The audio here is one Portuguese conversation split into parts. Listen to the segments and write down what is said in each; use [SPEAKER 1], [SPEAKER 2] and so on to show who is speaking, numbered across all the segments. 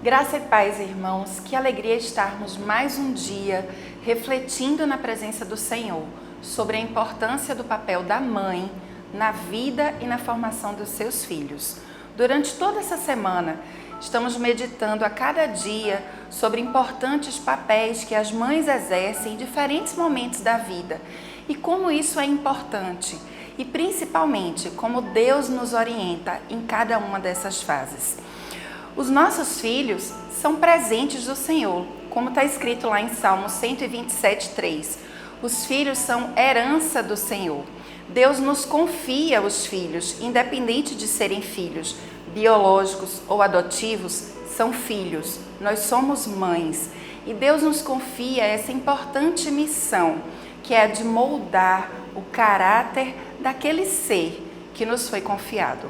[SPEAKER 1] Graça e paz, irmãos, que alegria estarmos mais um dia refletindo na presença do Senhor sobre a importância do papel da mãe na vida e na formação dos seus filhos. Durante toda essa semana, estamos meditando a cada dia sobre importantes papéis que as mães exercem em diferentes momentos da vida e como isso é importante e principalmente como Deus nos orienta em cada uma dessas fases. Os nossos filhos são presentes do Senhor, como está escrito lá em Salmo 127:3. Os filhos são herança do Senhor. Deus nos confia os filhos, independente de serem filhos biológicos ou adotivos, são filhos. Nós somos mães e Deus nos confia essa importante missão, que é a de moldar o caráter daquele ser que nos foi confiado.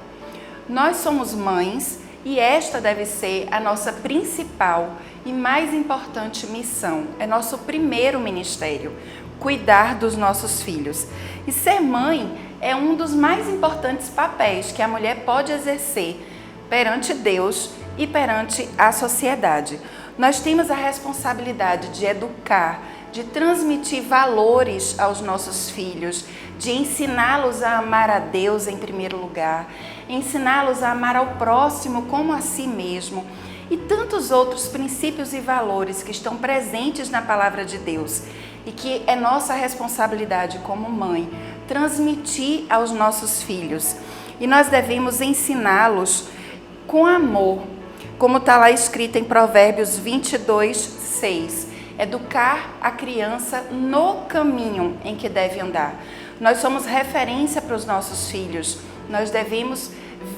[SPEAKER 1] Nós somos mães e esta deve ser a nossa principal e mais importante missão. É nosso primeiro ministério, cuidar dos nossos filhos. E ser mãe é um dos mais importantes papéis que a mulher pode exercer perante Deus e perante a sociedade. Nós temos a responsabilidade de educar, de transmitir valores aos nossos filhos, de ensiná-los a amar a Deus em primeiro lugar, ensiná-los a amar ao próximo como a si mesmo e tantos outros princípios e valores que estão presentes na palavra de Deus e que é nossa responsabilidade como mãe transmitir aos nossos filhos. E nós devemos ensiná-los com amor, como está lá escrito em Provérbios 22:6. Educar a criança no caminho em que deve andar. Nós somos referência para os nossos filhos. Nós devemos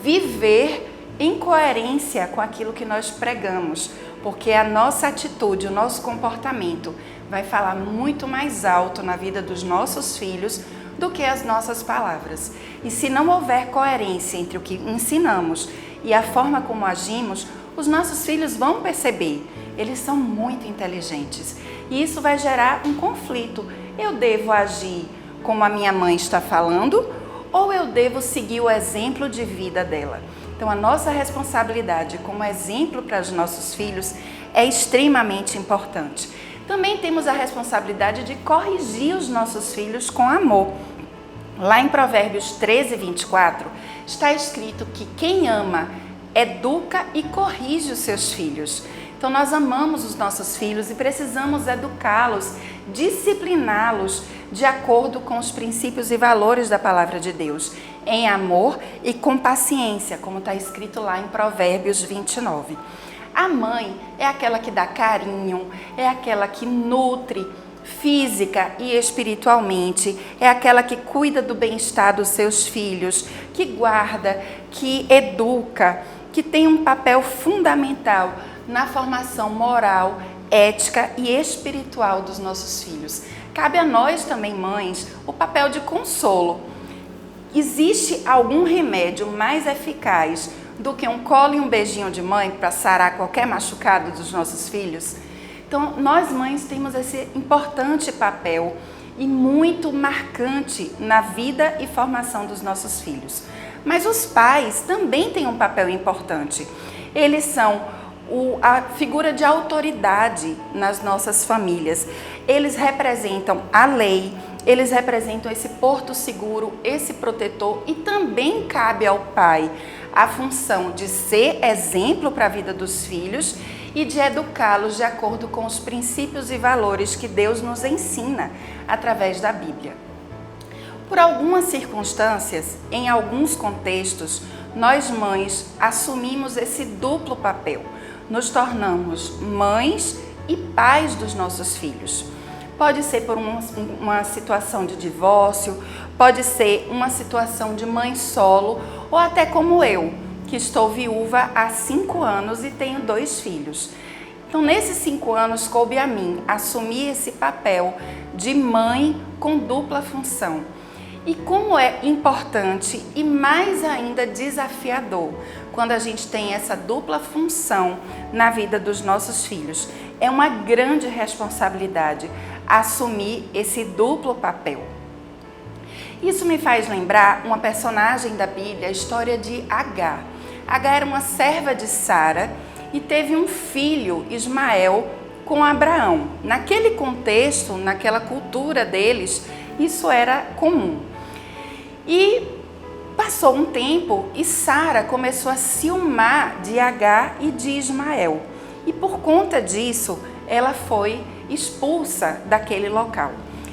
[SPEAKER 1] viver em coerência com aquilo que nós pregamos, porque a nossa atitude, o nosso comportamento vai falar muito mais alto na vida dos nossos filhos do que as nossas palavras. E se não houver coerência entre o que ensinamos e a forma como agimos, os nossos filhos vão perceber. Eles são muito inteligentes e isso vai gerar um conflito. Eu devo agir como a minha mãe está falando ou eu devo seguir o exemplo de vida dela? Então, a nossa responsabilidade como exemplo para os nossos filhos é extremamente importante. Também temos a responsabilidade de corrigir os nossos filhos com amor. Lá em Provérbios 13:24, está escrito que quem ama educa e corrige os seus filhos. Então nós amamos os nossos filhos e precisamos educá-los, discipliná-los de acordo com os princípios e valores da palavra de Deus, em amor e com paciência, como está escrito lá em Provérbios 29. A mãe é aquela que dá carinho, é aquela que nutre física e espiritualmente, é aquela que cuida do bem-estar dos seus filhos, que guarda, que educa, que tem um papel fundamental na formação moral, ética e espiritual dos nossos filhos. Cabe a nós também, mães, o papel de consolo. Existe algum remédio mais eficaz do que um colo e um beijinho de mãe para sarar qualquer machucado dos nossos filhos? Então, nós mães temos esse importante papel e muito marcante na vida e formação dos nossos filhos. Mas os pais também têm um papel importante. Eles são a figura de autoridade nas nossas famílias. Eles representam a lei, eles representam esse porto seguro, esse protetor, e também cabe ao pai a função de ser exemplo para a vida dos filhos e de educá-los de acordo com os princípios e valores que Deus nos ensina através da Bíblia. Por algumas circunstâncias, em alguns contextos, nós mães assumimos esse duplo papel. Nos tornamos mães e pais dos nossos filhos. Pode ser por uma situação de divórcio, pode ser uma situação de mãe solo, ou até como eu, que estou viúva há 5 anos e tenho 2 filhos. Então, nesses 5 anos, coube a mim assumir esse papel de mãe com dupla função. E como é importante e mais ainda desafiador quando a gente tem essa dupla função na vida dos nossos filhos. É uma grande responsabilidade assumir esse duplo papel. Isso me faz lembrar uma personagem da Bíblia, a história de Agar. Agar era uma serva de Sara e teve um filho, Ismael, com Abraão. Naquele contexto, naquela cultura deles, isso era comum. E passou um tempo e Sara começou a ciumar de Agar e de Ismael. E por conta disso, ela foi expulsa daquele local.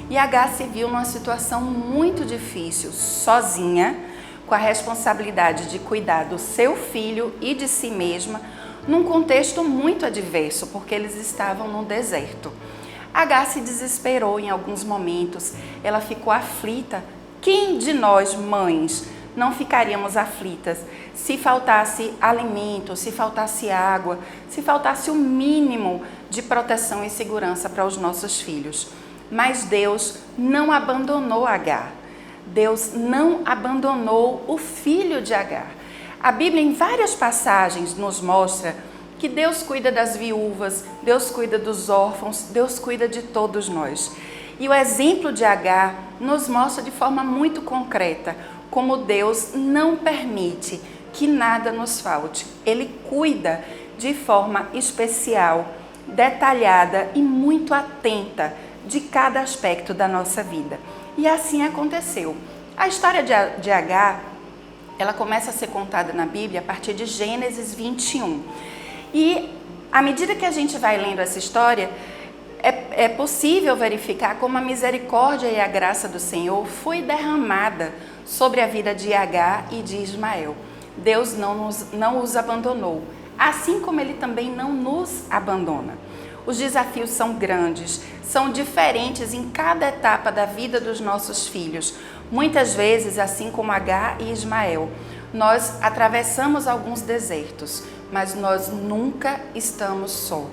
[SPEAKER 1] E Agar se viu numa situação muito difícil, sozinha, com a responsabilidade de cuidar do seu filho e de si mesma, num contexto muito adverso, porque eles estavam no deserto. Agar se desesperou em alguns momentos, ela ficou aflita. Quem de nós, mães, não ficaríamos aflitas se faltasse alimento, se faltasse água, se faltasse o mínimo de proteção e segurança para os nossos filhos? Mas Deus não abandonou Agar. Deus não abandonou o filho de Agar. A Bíblia, em várias passagens, nos mostra que Deus cuida das viúvas, Deus cuida dos órfãos, Deus cuida de todos nós. E o exemplo de Agar nos mostra de forma muito concreta como Deus não permite que nada nos falte. Ele cuida de forma especial, detalhada e muito atenta de cada aspecto da nossa vida. E assim aconteceu. A história de Agar, ela começa a ser contada na Bíblia a partir de Gênesis 21. E à medida que a gente vai lendo essa história, é possível verificar como a misericórdia e a graça do Senhor foi derramada sobre a vida de Agar e de Ismael. Deus não os abandonou, assim como Ele também não nos abandona. Os desafios são grandes, são diferentes em cada etapa da vida dos nossos filhos. Muitas vezes, assim como Agar e Ismael, nós atravessamos alguns desertos, mas nós nunca estamos só.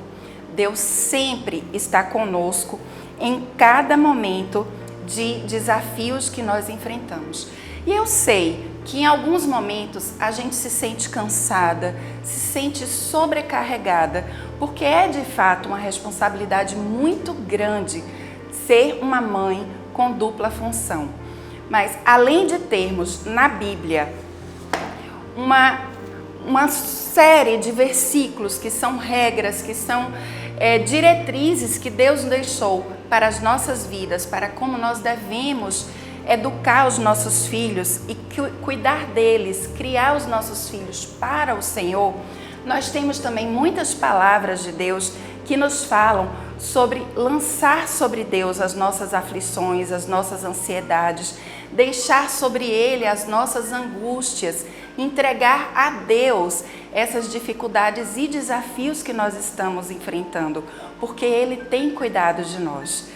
[SPEAKER 1] Deus sempre está conosco em cada momento de desafios que nós enfrentamos. E eu sei que em alguns momentos a gente se sente cansada, se sente sobrecarregada, porque é de fato uma responsabilidade muito grande ser uma mãe com dupla função. Mas além de termos na Bíblia uma série de versículos que são regras, que são diretrizes que Deus deixou para as nossas vidas, para como nós devemos educar os nossos filhos e cuidar deles, criar os nossos filhos para o Senhor, nós temos também muitas palavras de Deus que nos falam sobre lançar sobre Deus as nossas aflições, as nossas ansiedades, deixar sobre Ele as nossas angústias, entregar a Deus essas dificuldades e desafios que nós estamos enfrentando, porque Ele tem cuidado de nós.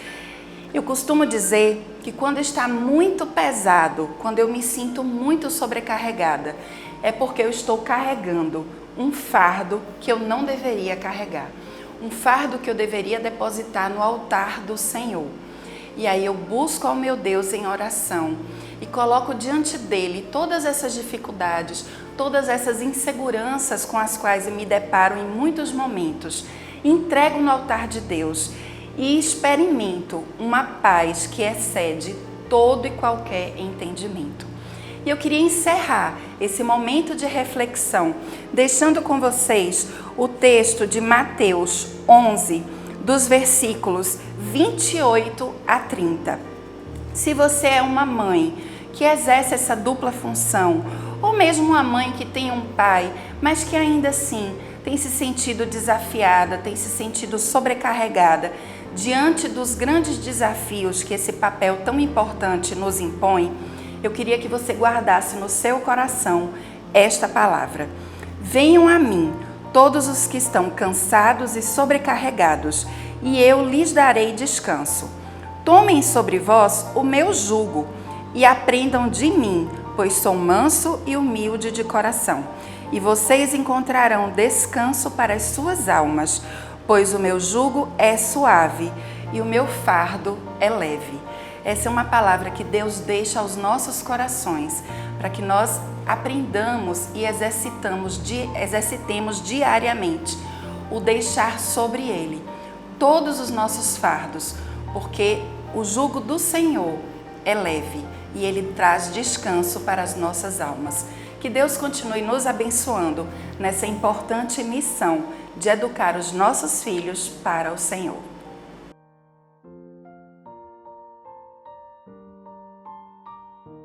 [SPEAKER 1] Eu costumo dizer que quando está muito pesado, quando eu me sinto muito sobrecarregada, é porque eu estou carregando um fardo que eu não deveria carregar. Um fardo que eu deveria depositar no altar do Senhor. E aí eu busco ao meu Deus em oração e coloco diante dele todas essas dificuldades, todas essas inseguranças com as quais eu me deparo em muitos momentos. Entrego no altar de Deus e experimento uma paz que excede todo e qualquer entendimento. E eu queria encerrar esse momento de reflexão, deixando com vocês o texto de Mateus 11, dos versículos 28 a 30. Se você é uma mãe que exerce essa dupla função, ou mesmo uma mãe que tem um pai, mas que ainda assim tem se sentido desafiada, tem se sentido sobrecarregada, diante dos grandes desafios que esse papel tão importante nos impõe, eu queria que você guardasse no seu coração esta palavra. Venham a mim, todos os que estão cansados e sobrecarregados, e eu lhes darei descanso. Tomem sobre vós o meu jugo e aprendam de mim, pois sou manso e humilde de coração. E vocês encontrarão descanso para as suas almas, pois o meu jugo é suave e o meu fardo é leve. Essa é uma palavra que Deus deixa aos nossos corações, para que nós aprendamos e exercitemos diariamente o deixar sobre Ele todos os nossos fardos, porque o jugo do Senhor é leve e Ele traz descanso para as nossas almas. Que Deus continue nos abençoando nessa importante missão de educar os nossos filhos para o Senhor.